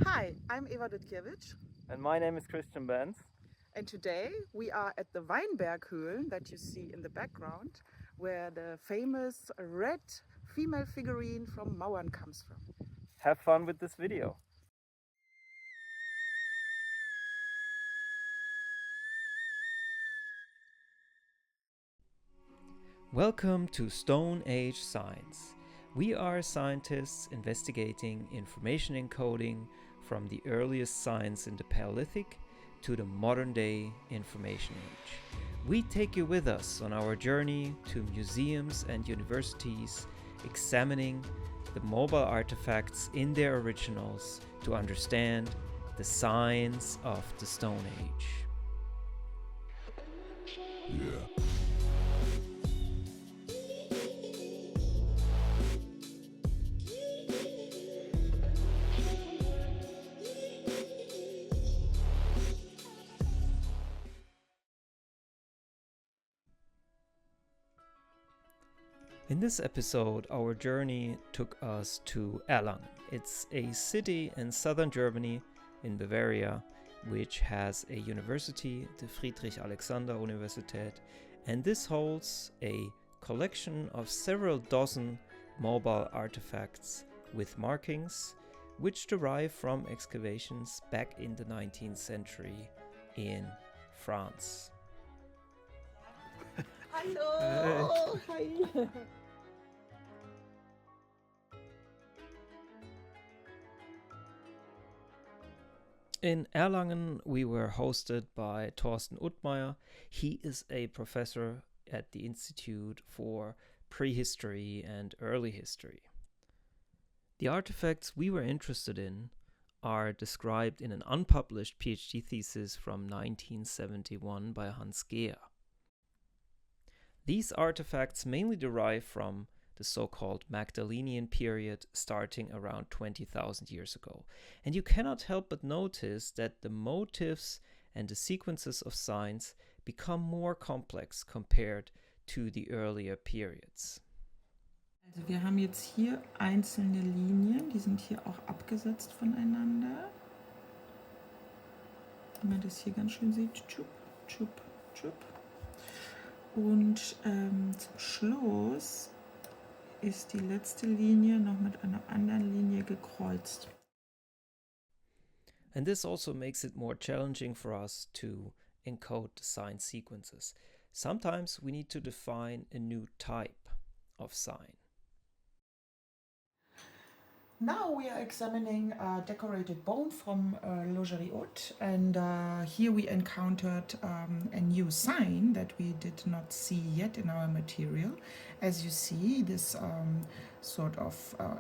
Hi, I'm Eva Dudkiewicz, And my name is Christian Benz. and today we are at the Weinberghöhlen that you see in the background, where the famous red female figurine from Mauern comes from. Have fun with this video. Welcome to Stone Age Science. We are scientists investigating information encoding from the earliest science in the Paleolithic to the modern day information age. We take you with us on our journey to museums and universities, examining the mobile artifacts in their originals to understand the science of the Stone Age. Yeah. In this episode, our journey took us to Erlangen. It's a city in southern Germany, in Bavaria, which has a university, the Friedrich-Alexander-Universität, and this holds a collection of several dozen mobile artifacts with markings, which derive from excavations back in the 19th century in France. Hallo! Hi! In Erlangen, we were hosted by Thorsten Uttmeier. He is a professor at the Institute for Prehistory and Early History. The artifacts we were interested in are described in an unpublished PhD thesis from 1971 by Hans Gehr. These artifacts mainly derive from the so-called Magdalenian period starting around 20,000 years ago. And you cannot help but notice that the motifs and the sequences of signs become more complex compared to the earlier periods. Also wir haben jetzt hier einzelne Linien, die sind hier auch abgesetzt voneinander. Wenn man das hier ganz schön sieht, tschup, tschup, tschup. Und zum Schluss ist die letzte Linie noch mit einer anderen Linie gekreuzt. And this also makes it more challenging for us to encode the sign sequences. Sometimes we need to define a new type of sign. Now we are examining a decorated bone from Logerie-Haute, and here we encountered a new sign that we did not see yet in our material. As you see, this sort of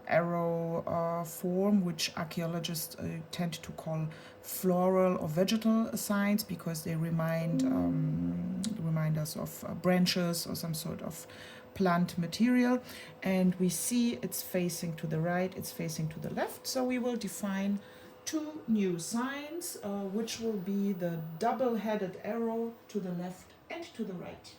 arrow form, which archaeologists tend to call floral or vegetal signs, because they remind us of branches or some sort of plant material, and we see it's facing to the right, it's facing to the left. So we will define two new signs, which will be the double-headed arrow to the left and to the right.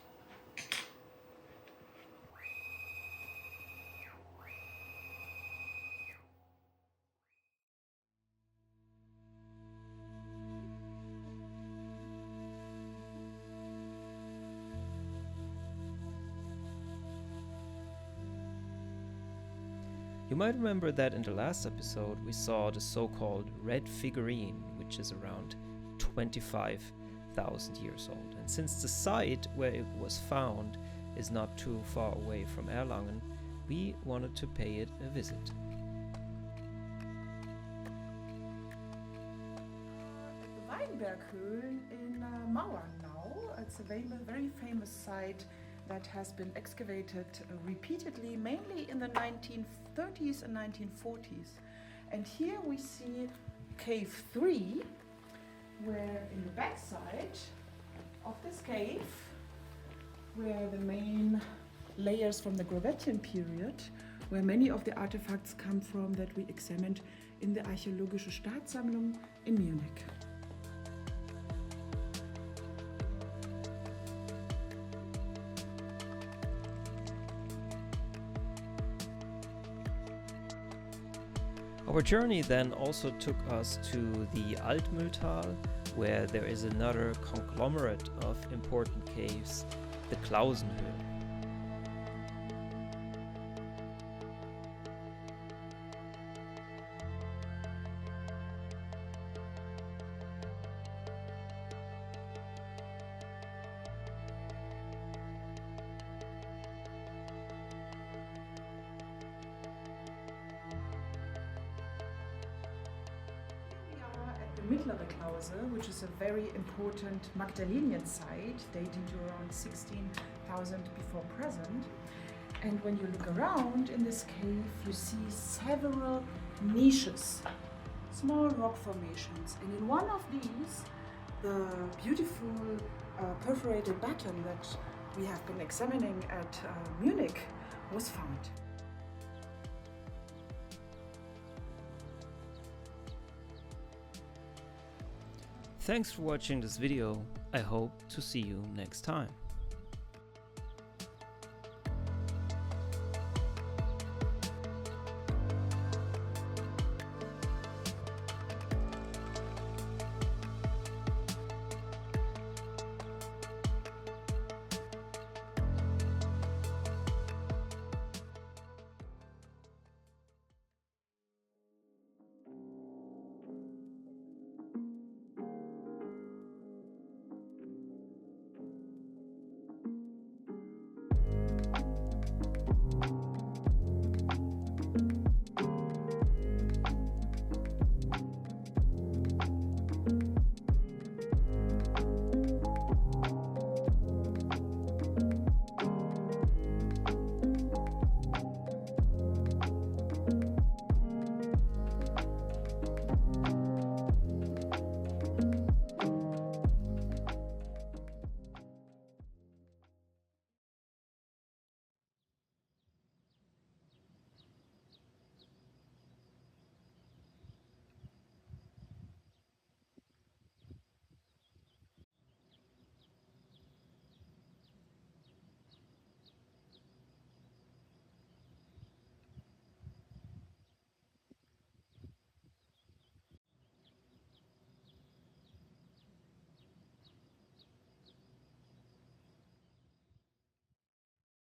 You might remember that in the last episode we saw the so-called red figurine, which is around 25,000 years old. And since the site where it was found is not too far away from Erlangen, we wanted to pay it a visit. At the Weinberghöhlen in Mauern now, it's a very famous site that has been excavated repeatedly, mainly in the 1930s and 1940s. And here we see cave 3, where in the back side of this cave, where the main layers from the Gravettian period, where many of the artifacts come from that we examined in the Archäologische Staatssammlung in Munich. Our journey then also took us to the Altmühltal, where there is another conglomerate of important caves, the Klausenhöhle. Mittlere Klause, which is a very important Magdalenian site dating to around 16,000 before present. And when you look around in this cave, you see several niches, small rock formations. And in one of these, the beautiful perforated batten that we have been examining at Munich was found. Thanks for watching this video. I hope to see you next time.